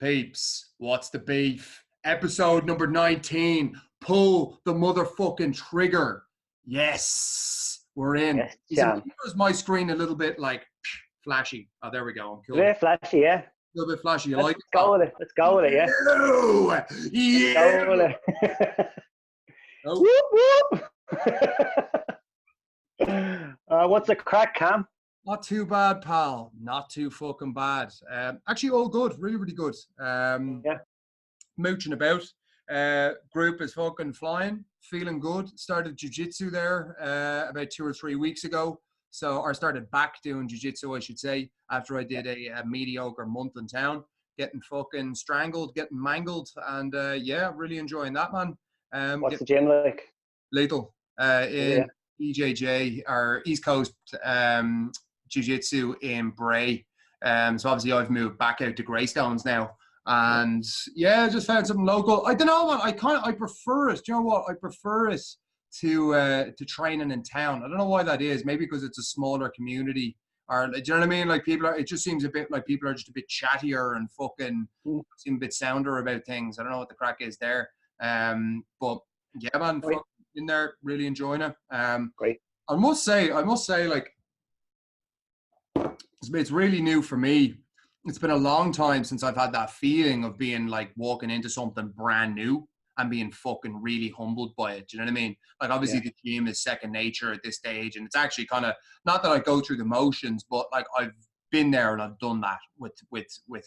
Peeps, what's the beef? Episode number 19. Pull the motherfucking trigger. Yes, we're in. Yes, Jam. Is my screen a little bit like flashy? Oh, there we go. I'm cool. Very flashy, yeah. A little bit flashy. You Let's like it? go with it. Let's go with it, yeah. Yeah. Go with it. Oh, Whoop, whoop. What's the crack, Cam? not too bad, pal. Not too fucking bad. Actually, all good. Really, really good. Yeah. Mooching about. Group is fucking flying. Feeling good. Started Jujitsu there about 2 or 3 weeks ago. Or started back doing Jujitsu, I should say, after I did a mediocre month in town. Getting fucking strangled, getting mangled. And yeah, really enjoying that, man. What's the gym like? Lethal. In EJJ, or East Coast Jiu-Jitsu in Bray. So obviously I've moved back out to Greystones now. And yeah, I just found something local. I don't know what I prefer it. Do you know what? I prefer it to training in town. I don't know why that is. Maybe because it's a smaller community, or do you know what I mean? Like it just seems a bit like people are just a bit chattier and fucking seem a bit sounder about things. I don't know what the crack is there. But yeah, man, in there, really enjoying it. Great. I must say, like, it's really new for me. It's been a long time since I've had that feeling of being like walking into something brand new and being fucking really humbled by it. Do you know what I mean? Like, obviously the gym is second nature at this stage, and it's actually kind of not that I go through the motions, but like I've been there and I've done that with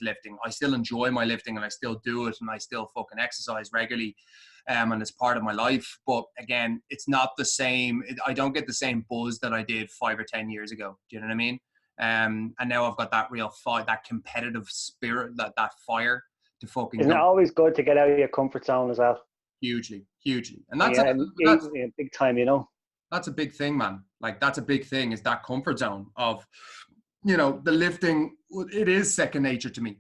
lifting. I still enjoy my lifting and I still do it, and I still fucking exercise regularly. And it's part of my life. But again, it's not the same. I don't get the same buzz that I did 5 or 10 years ago. Do you know what I mean? And now I've got that real fight, that competitive spirit, that fire to fucking Isn't it always good to get out of your comfort zone as well? Hugely. And that's, that's big time, you know. That's a big thing, man. Like, that's a big thing, is that comfort zone of, you know, the lifting. It is second nature to me.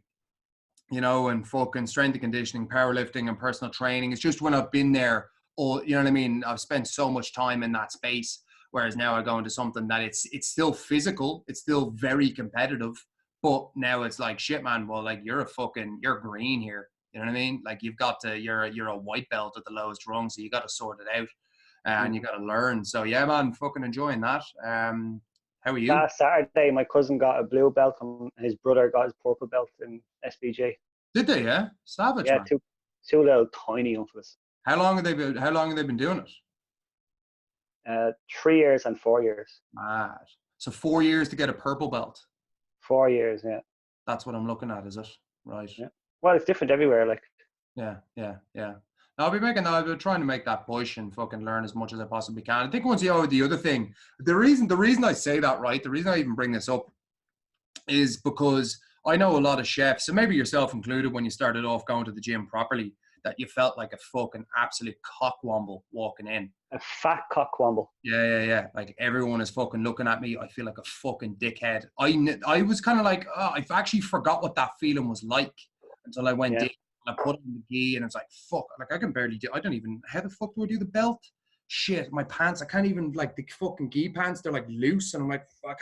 You know, and fucking strength and conditioning, powerlifting and personal training. It's just when I've been there, you know what I mean? I've spent so much time in that space. Whereas now I go into something that it's still physical. It's still very competitive. But now it's like, shit, man, well, like, you're green here. You know what I mean? Like, you're a white belt at the lowest rung. So you got to sort it out and you got to learn. So yeah, man, fucking enjoying that. How are you? Last Saturday, my cousin got a blue belt and his brother got his purple belt in SBJ. Did they? Yeah, savage. Yeah, man. two little tiny uncles. How long have they been doing it? 3 years and 4 years. Mad. So 4 years to get a purple belt. 4 years, yeah. That's what I'm looking at, is it? Right. Yeah. Well, it's different everywhere, like. Yeah. I'll be trying to make that push and fucking learn as much as I possibly can. I think once the other thing, the reason I say that, right, the reason I even bring this up is because I know a lot of chefs, and maybe yourself included, when you started off going to the gym properly, that you felt like a fucking absolute cockwomble walking in. A fat cockwomble. Yeah. Like, everyone is fucking looking at me. I feel like a fucking dickhead. I was kind of like, I actually forgot what that feeling was like until I went in. I put on the gi and it's like, fuck, like, I can barely do, how the fuck do I do the belt? Shit, my pants, I can't even, like, the fucking gi pants, they're like loose, and I'm like, I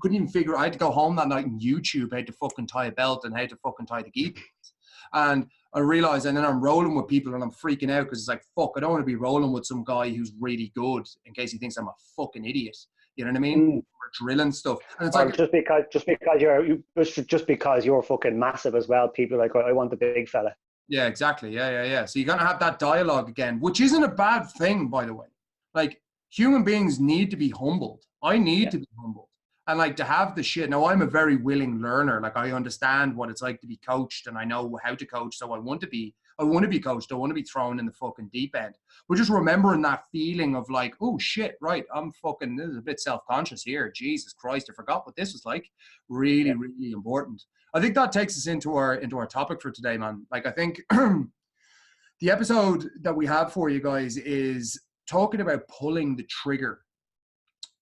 couldn't even figure. I had to go home that night and YouTube how to fucking tie a belt and how to fucking tie the gi pants. And I realized, and then I'm rolling with people and I'm freaking out because it's like, fuck, I don't want to be rolling with some guy who's really good in case he thinks I'm a fucking idiot. You know what I mean? We're drilling stuff, and it's like, just because you're fucking massive as well. People are like, I want the big fella. Yeah, exactly. Yeah. So you're gonna have that dialogue again, which isn't a bad thing, by the way. Like, human beings need to be humbled. I need to be humbled, and like, to have the shit. Now, I'm a very willing learner. Like, I understand what it's like to be coached, and I know how to coach. So I want to be coached. I want to be thrown in the fucking deep end. But just remembering that feeling of like, oh shit, right, this is a bit self-conscious here. Jesus Christ, I forgot what this was like. Really, really important. I think that takes us into our topic for today, man. Like, I think the episode that we have for you guys is talking about pulling the trigger.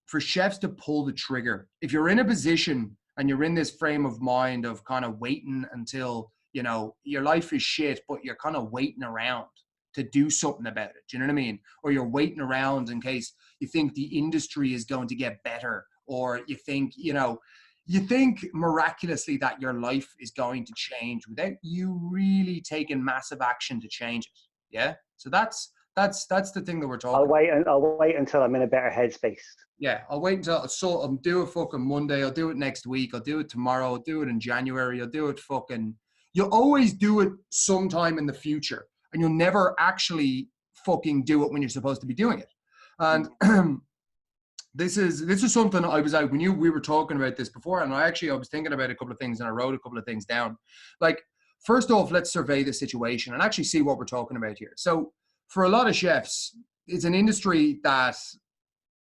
For chefs to pull the trigger. If you're in a position and you're in this frame of mind of kind of waiting until, you know, your life is shit, but you're kind of waiting around to do something about it. Do you know what I mean? Or you're waiting around in case you think the industry is going to get better, or you think, you know, you think miraculously that your life is going to change without you really taking massive action to change it. Yeah. So that's the thing that we're talking about. I'll wait until I'm in a better headspace. Yeah, I'll wait until I'll do it fucking Monday. I'll do it next week. I'll do it tomorrow. I'll do it in January. I'll do it fucking. You'll always do it sometime in the future, and you'll never actually fucking do it when you're supposed to be doing it. And this is something I was out when we were talking about this before, and I was thinking about a couple of things, and I wrote a couple of things down. Like, first off, let's survey the situation and actually see what we're talking about here. So, for a lot of chefs, it's an industry that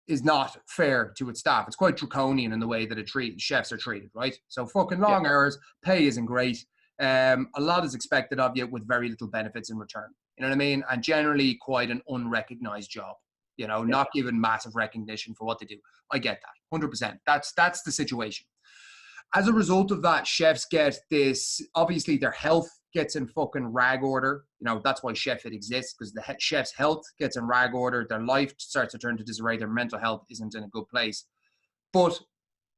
is not fair to its staff. It's quite draconian in the way that chefs are treated, right? So fucking long hours, pay isn't great. A lot is expected of you with very little benefits in return. You know what I mean? And generally quite an unrecognized job, you know, not given massive recognition for what they do. I get that, 100%. That's the situation. As a result of that, chefs get this, obviously their health gets in fucking rag order. You know, that's why Chef It exists, because the chef's health gets in rag order. Their life starts to turn to disarray. Their mental health isn't in a good place. But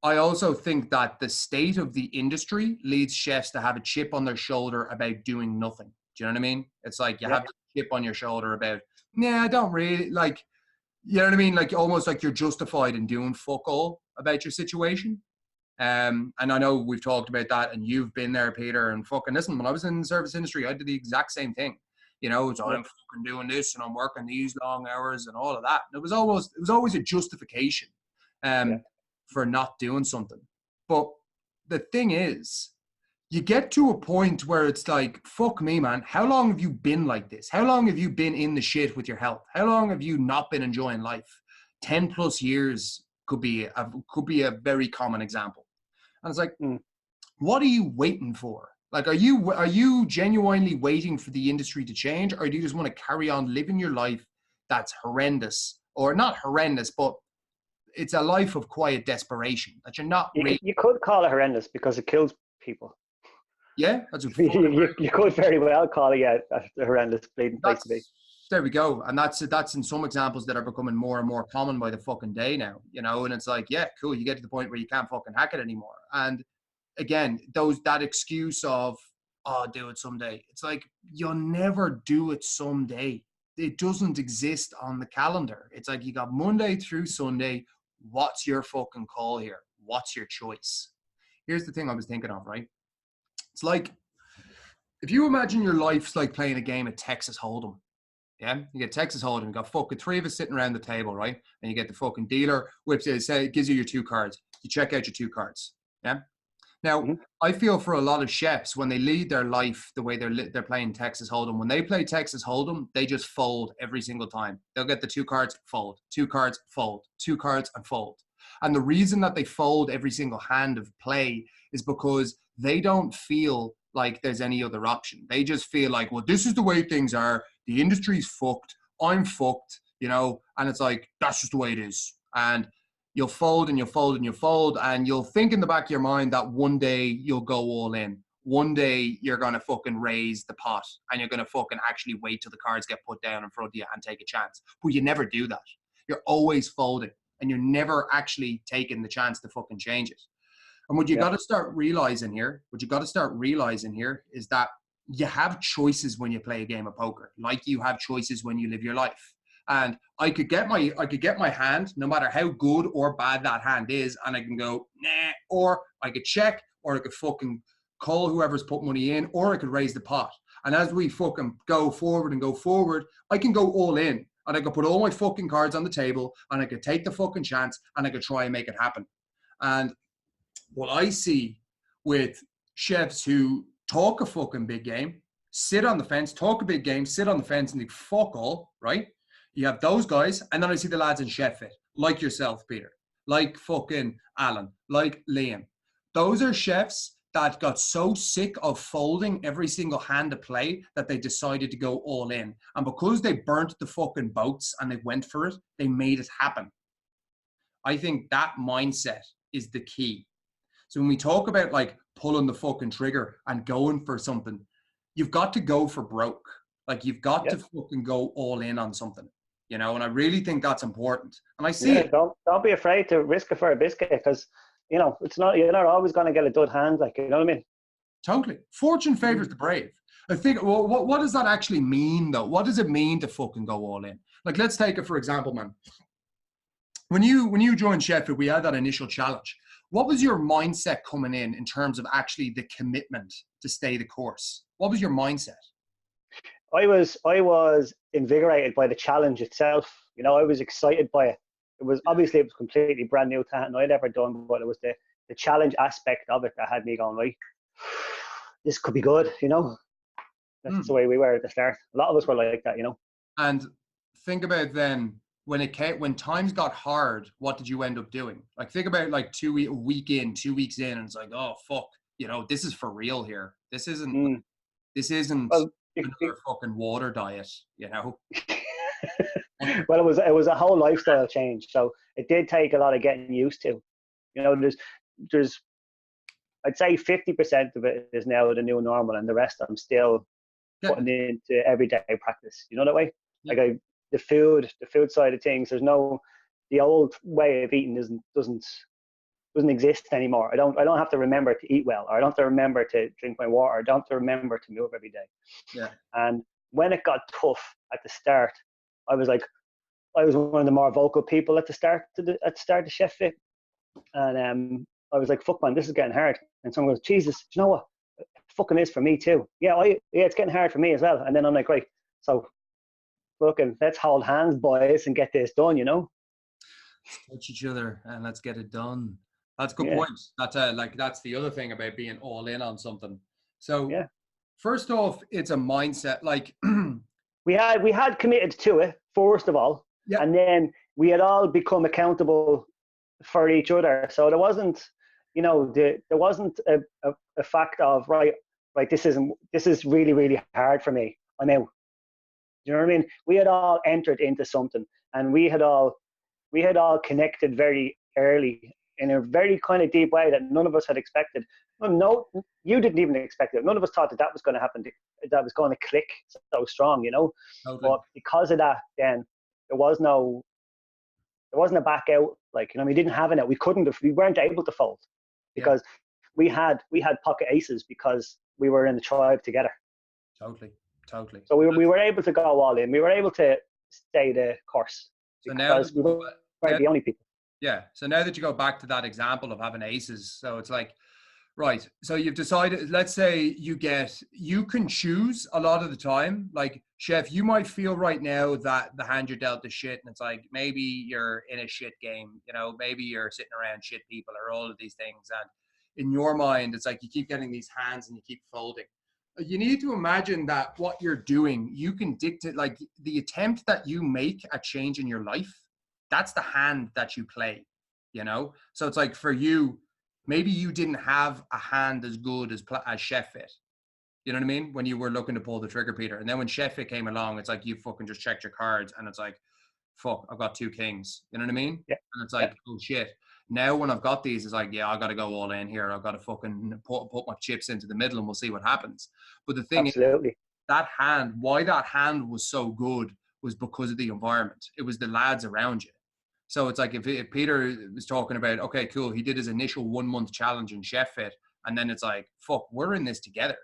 I also think that the state of the industry leads chefs to have a chip on their shoulder about doing nothing. Do you know what I mean? It's like you have a chip on your shoulder about, I don't really, like, you know what I mean? Like almost like you're justified in doing fuck all about your situation. And I know we've talked about that, and you've been there, Peter, and fucking listen, when I was in the service industry, I did the exact same thing. You know, so I'm fucking doing this and I'm working these long hours and all of that. And it was always a justification for not doing something. But the thing is, you get to a point where it's like, fuck me, man, how long have you been like this? How long have you been in the shit with your health? How long have you not been enjoying life? 10 plus years could be a very common example. And it's like, what are you waiting for? Like, are you genuinely waiting for the industry to change, or do you just want to carry on living your life that's horrendous, or not horrendous, but it's a life of quiet desperation that you're not really... You could call it horrendous because it kills people. Yeah, that's you could very well call it a horrendous bleeding place to be. There we go. And that's in some examples that are becoming more and more common by the fucking day now, you know, and it's like, yeah, cool. You get to the point where you can't fucking hack it anymore. And again, that excuse of, oh, I'll do it someday. It's like, you'll never do it someday. It doesn't exist on the calendar. It's like, you got Monday through Sunday. What's your fucking call here? What's your choice? Here's the thing I was thinking of, right? It's like, if you imagine your life's like playing a game of Texas Holdem. Yeah, you get Texas Holdem. You got fucking three of us sitting around the table, right? And you get the fucking dealer whips it, it gives you your two cards. You check out your two cards. Yeah. Now, I feel for a lot of chefs, when they lead their life the way they're playing Texas Holdem, when they play Texas Holdem, they just fold every single time. They'll get the two cards, fold, two cards, fold, two cards, and fold. And the reason that they fold every single hand of play is because they don't feel like there's any other option. They just feel like, well, this is the way things are. The industry's fucked. I'm fucked, you know, and it's like, that's just the way it is. And you'll fold and you'll fold and you'll fold, and you'll think in the back of your mind that one day you'll go all in. One day you're going to fucking raise the pot, and you're going to fucking actually wait till the cards get put down in front of you and take a chance. But you never do that. You're always folding, and you're never actually taking the chance to fucking change it. And what you got to start realizing here, is that you have choices when you play a game of poker, like you have choices when you live your life. And I could get my hand, no matter how good or bad that hand is, and I can go, nah, or I could check, or I could fucking call whoever's put money in, or I could raise the pot. And as we fucking go forward, I can go all in, and I could put all my fucking cards on the table, and I could take the fucking chance, and I could try and make it happen. And what I see with chefs who talk a fucking big game, sit on the fence, talk a big game, sit on the fence, and they fuck all, right? You have those guys, and then I see the lads in Chef It, like yourself, Peter, like fucking Alan, like Liam. Those are chefs that got so sick of folding every single hand of play that they decided to go all in. And because they burnt the fucking boats and they went for it, they made it happen. I think that mindset is the key. So when we talk about like pulling the fucking trigger and going for something, you've got to go for broke. Like you've got to fucking go all in on something, you know, and I really think that's important. And I see it. Don't be afraid to risk it for a biscuit, because you know, it's not, you're not always going to get a dud hand, like, you know what I mean? Totally. Fortune favors the brave. I think, well, what does that actually mean, though? What does it mean to fucking go all in? Like, let's take it, for example, man. When you joined Sheffield, we had that initial challenge. What was your mindset coming in terms of actually the commitment to stay the course? What was your mindset? I was invigorated by the challenge itself. You know, I was excited by it. It was obviously, it was completely brand new to nothing I'd ever done, but it was the challenge aspect of it that had me going, right, this could be good, you know. That's the way we were at the start. A lot of us were like that, you know. And think about then when times got hard, what did you end up doing? Like, think about like 2 weeks in, and it's like, oh fuck, you know, this is for real here. This isn't Well, another fucking water diet, you know. well, it was a whole lifestyle change, so it did take a lot of getting used to. You know, there's I'd say 50% of it is now the new normal, and the rest I'm still putting into everyday practice. You know that way? Yeah. Like the food side of things. The old way of eating doesn't exist anymore. I don't have to remember to eat well, or I don't have to remember to drink my water. I don't have to remember to move every day. Yeah. And when it got tough at the start, I was one of the more vocal people at the start of Chef Fit, and I was like, "Fuck man, this is getting hard." And someone goes, "Jesus, do you know what? It fucking is for me too." Yeah, it's getting hard for me as well. And then I'm like, right, so fucking let's hold hands, boys, and get this done. You know, touch each other and let's get it done. That's a good point. That's the other thing about being all in on something. So first off, it's a mindset. Like we had committed to it first of all, and then we had all become accountable for each other. So there wasn't, you know, there wasn't a fact of right, this is really, really hard for me. I'm out. You know what I mean? We had all entered into something, and we had all connected very early in a very kind of deep way that none of us had expected. No, you didn't even expect it. None of us thought that was going to happen, that was going to click so strong, you know. Totally. But because of that, then there wasn't a back out. Like, you know, we didn't have an out. We weren't able to fold because we had pocket aces because we were in the tribe together. Totally. So we were able to go all in. We were able to stay the course because we weren't the only people. Yeah. So now that you go back to that example of having aces, so it's like, right. So you've decided, let's say you can choose a lot of the time. Like, Chef, you might feel right now that the hand you're dealt is shit. And it's like, maybe you're in a shit game, you know, maybe you're sitting around shit people or all of these things. And in your mind, it's like you keep getting these hands and you keep folding. You need to imagine that what you're doing, you can dictate, like the attempt that you make at changing your life, that's the hand that you play, you know? So it's like for you, maybe you didn't have a hand as good as Chef Fit. You know what I mean? When you were looking to pull the trigger, Peter. And then when Chef Fit came along, it's like you fucking just checked your cards and it's like, fuck, I've got 2 kings. You know what I mean? Yeah. And it's like, oh shit. Now when I've got these, it's like, yeah, I got to go all in here. I've got to fucking put my chips into the middle and we'll see what happens. But the thing is, that hand, why that hand was so good was because of the environment. It was the lads around you. So it's like if Peter was talking about, okay, cool, he did his initial 1 month challenge in Chef Fit, and then it's like, fuck, we're in this together.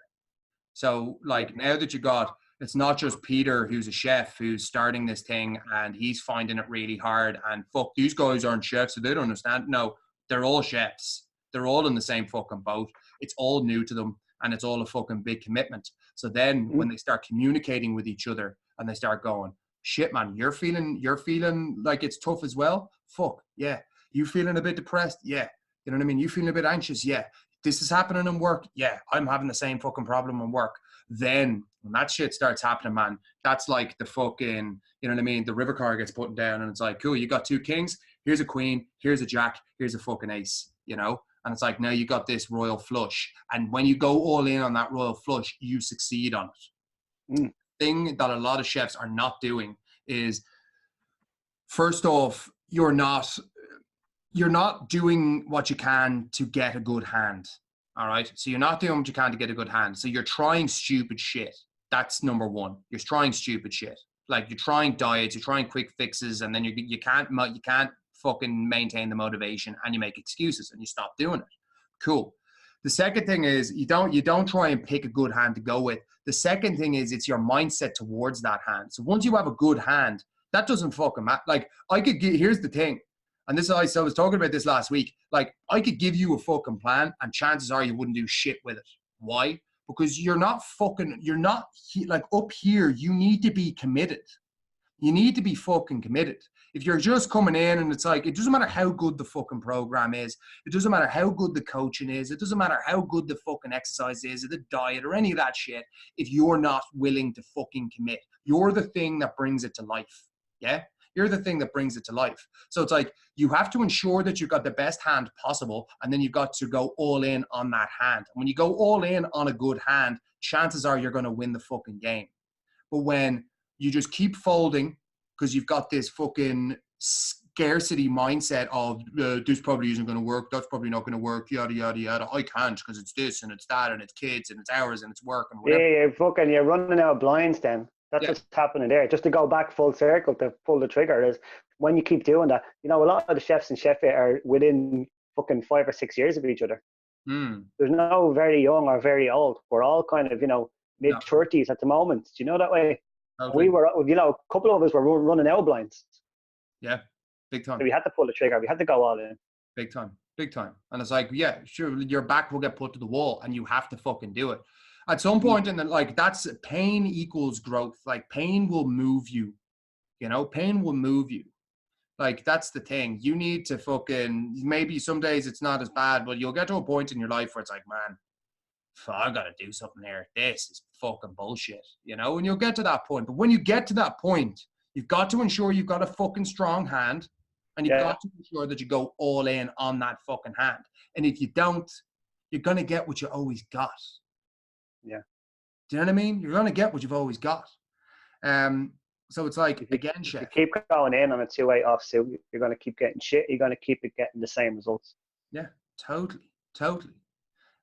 So like now that you got, it's not just Peter who's a chef who's starting this thing and he's finding it really hard and fuck, these guys aren't chefs so they don't understand. No, they're all chefs. They're all in the same fucking boat. It's all new to them and it's all a fucking big commitment. So then when they start communicating with each other and they start going, shit man, you're feeling like it's tough as well? Fuck, yeah. You feeling a bit depressed? Yeah. You know what I mean? You feeling a bit anxious? Yeah. This is happening in work? Yeah. I'm having the same fucking problem in work. Then when that shit starts happening, man, that's like the fucking, you know what I mean? The river card gets put down and it's like, cool, you got 2 kings, here's a queen, here's a jack, here's a fucking ace, you know? And it's like, now you got this royal flush. And when you go all in on that royal flush, you succeed on it. Thing that a lot of chefs are not doing is, first off, you're not doing what you can to get a good hand. All right. So you're not doing what you can to get a good hand. So you're trying stupid shit. That's number one. You're trying stupid shit. Like you're trying diets, you're trying quick fixes, and then you can't fucking maintain the motivation and you make excuses and you stop doing it. Cool. The second thing is you don't try and pick a good hand to go with. The second thing is it's your mindset towards that hand. So once you have a good hand, that doesn't fucking matter. Like here's the thing. And this, I was talking about this last week. Like, I could give you a fucking plan and chances are you wouldn't do shit with it. Why? Because you're not like up here, you need to be committed. You need to be fucking committed. If you're just coming in and it's like, it doesn't matter how good the fucking program is. It doesn't matter how good the coaching is. It doesn't matter how good the fucking exercise is or the diet or any of that shit. If you're not willing to fucking commit, you're the thing that brings it to life. Yeah? You're the thing that brings it to life. So it's like, you have to ensure that you've got the best hand possible, and then you've got to go all in on that hand. And when you go all in on a good hand, chances are you're going to win the fucking game. But when you just keep folding because you've got this fucking scarcity mindset of this probably isn't going to work, that's probably not going to work, yada, yada, yada. I can't because it's this and it's that and it's kids and it's hours and it's work and whatever. Yeah, you're running out of blinds then. That's what's happening there. Just to go back full circle to pull the trigger is when you keep doing that, you know, a lot of the chefs in Sheffield are within fucking 5 or 6 years of each other. There's no very young or very old. We're all kind of, you know, mid-30s at the moment. Do you know that way? Okay. We were, you know, a couple of us were running out blinds. Yeah, big time. So we had to pull the trigger. We had to go all in. Big time. And it's like, yeah, sure, your back will get put to the wall and you have to fucking do it. At some point in the, like, that's pain equals growth. Like, pain will move you, you know, pain will move you. Like, that's the thing. You need to fucking, maybe some days it's not as bad, but you'll get to a point in your life where it's like, man, I got to do something here. This is fucking bullshit, you know, and you'll get to that point. But when you get to that point, you've got to ensure you've got a fucking strong hand and you've got to ensure that you go all in on that fucking hand. And if you don't, you're going to get what you always got. Yeah. Do you know what I mean? You're going to get what you've always got. So it's like, again, chef. If you keep going in on a two-way offsuit, you're going to keep getting shit. You're going to keep getting the same results. Yeah, totally.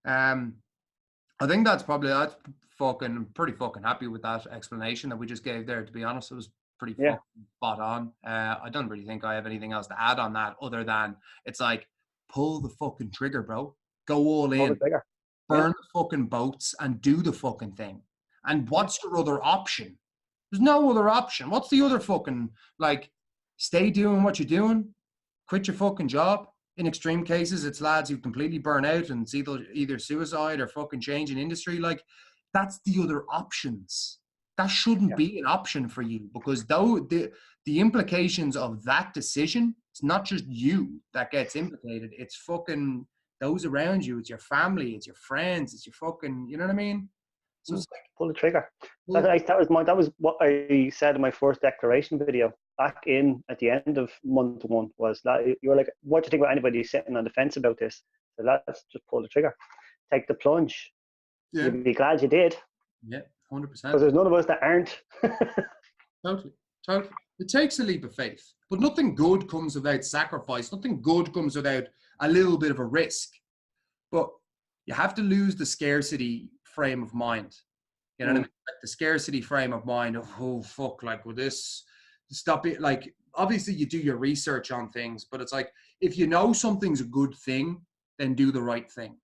I think that's fucking pretty fucking happy with that explanation that we just gave there. To be honest, it was pretty fucking spot on. I don't really think I have anything else to add on that other than it's like, pull the fucking trigger, bro. Go all in. Burn the fucking boats and do the fucking thing. And what's your other option? There's no other option. What's the other fucking, like, stay doing what you're doing, quit your fucking job. In extreme cases, it's lads who completely burn out and it's either suicide or fucking change in industry. Like, that's the other options. That shouldn't be an option for you, because though the implications of that decision, it's not just you that gets implicated. It's fucking those around you. It's your family. It's your friends. It's your fucking, you know what I mean? So it's like, pull the trigger. That was what I said in my first declaration video back in at the end of month one, was that you were like, what do you think about anybody sitting on the fence about this? So let's just pull the trigger. Take the plunge. Yeah. You'd be glad you did. Yeah, 100%. Because there's none of us that aren't. Totally. It takes a leap of faith. But nothing good comes without sacrifice. Nothing good comes without a little bit of a risk. But you have to lose the scarcity frame of mind. You know what I mean? Like the scarcity frame of mind of, oh, fuck, like, with this, stop it. Like, obviously you do your research on things, but it's like, if you know something's a good thing, then do the right thing.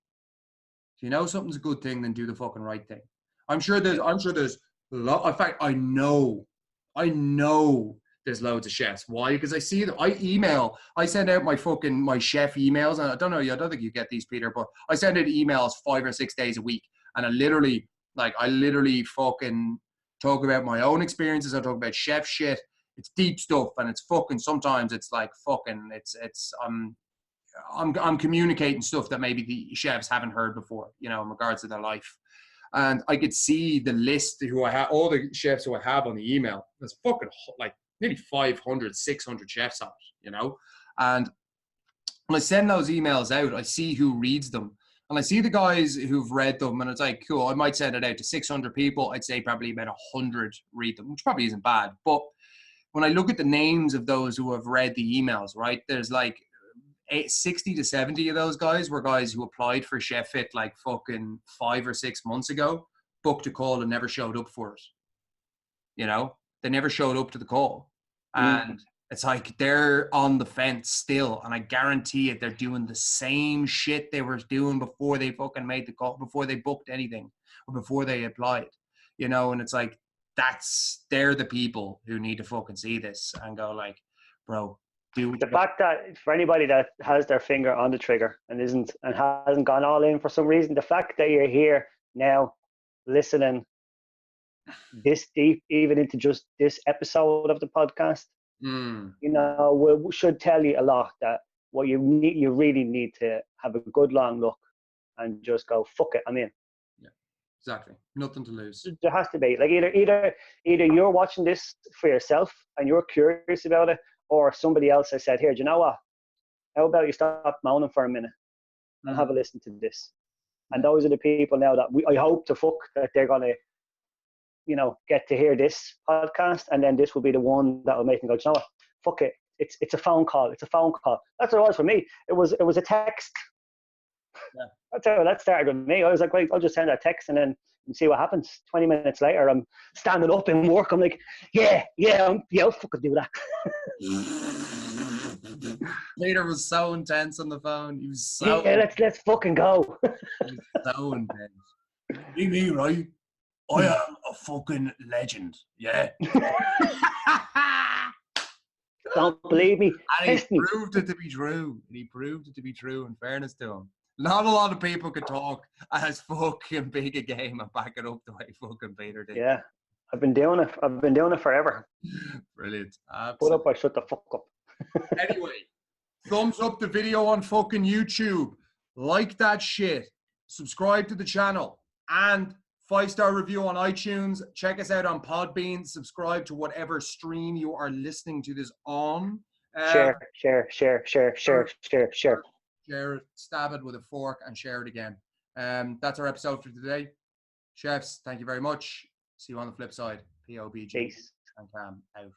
If you know something's a good thing, then do the fucking right thing. I'm sure there's a lot. In fact, I know there's loads of chefs. Why? Because I see them. I send out my chef emails, and I don't think you get these, Peter, but I send out emails 5 or 6 days a week, and I literally fucking talk about my own experiences. I talk about chef shit. It's deep stuff, and it's fucking, sometimes it's like fucking, I'm communicating stuff that maybe the chefs haven't heard before, you know, in regards to their life. And I could see the list who I have, all the chefs who I have on the email. There's fucking like maybe 500, 600 chefs on it, you know? And when I send those emails out, I see who reads them. And I see the guys who've read them, and it's like, cool, I might send it out to 600 people. I'd say probably about 100 read them, which probably isn't bad. But when I look at the names of those who have read the emails, right, there's like 60 to 70 of those guys were guys who applied for Chef Fit like fucking 5 or 6 months ago, booked a call and never showed up for it. You know, they never showed up to the call. And It's like they're on the fence still, and I guarantee it, they're doing the same shit they were doing before they fucking made the call, before they booked anything, or before they applied, you know. And it's like, they're the people who need to fucking see this and go like, bro, do the fact that for anybody that has their finger on the trigger and hasn't gone all in for some reason, the fact that you're here now listening this deep, even into just this episode of the podcast, you know, we should tell you a lot that what you really need to have a good long look and just go, fuck it, I'm in. Yeah, exactly. Nothing to lose. There has to be, like, either you're watching this for yourself and you're curious about it, or somebody else has said, here, do you know what? How about you stop moaning for a minute and have a listen to this? And those are the people now that I hope to fuck that they're going to, you know, get to hear this podcast, and then this will be the one that will make them go, you know what? Fuck it. It's a phone call. It's a phone call. That's what it was for me. It was a text. Yeah. That's how that started with me. I was like, right, I'll just send a text and then see what happens. 20 minutes later, I'm standing up in work. I'm like, I'll fucking do that. Peter was so intense on the phone. He was so let's fucking go. He was so intense. Me, right? I am a fucking legend. Yeah. Don't believe me. And he proved it to be true. In fairness to him. Not a lot of people could talk as fucking big a game and back it up the way fucking Peter did. Yeah. I've been doing it forever. Brilliant. Put up or shut the fuck up. Anyway, thumbs up the video on fucking YouTube. Like that shit. Subscribe to the channel. And 5-star review on iTunes. Check us out on Podbean. Subscribe to whatever stream you are listening to this on. Share. Share it, stab it with a fork, and share it again. That's our episode for today. Chefs, thank you very much. See you on the flip side. POBG. Peace. And Cam out.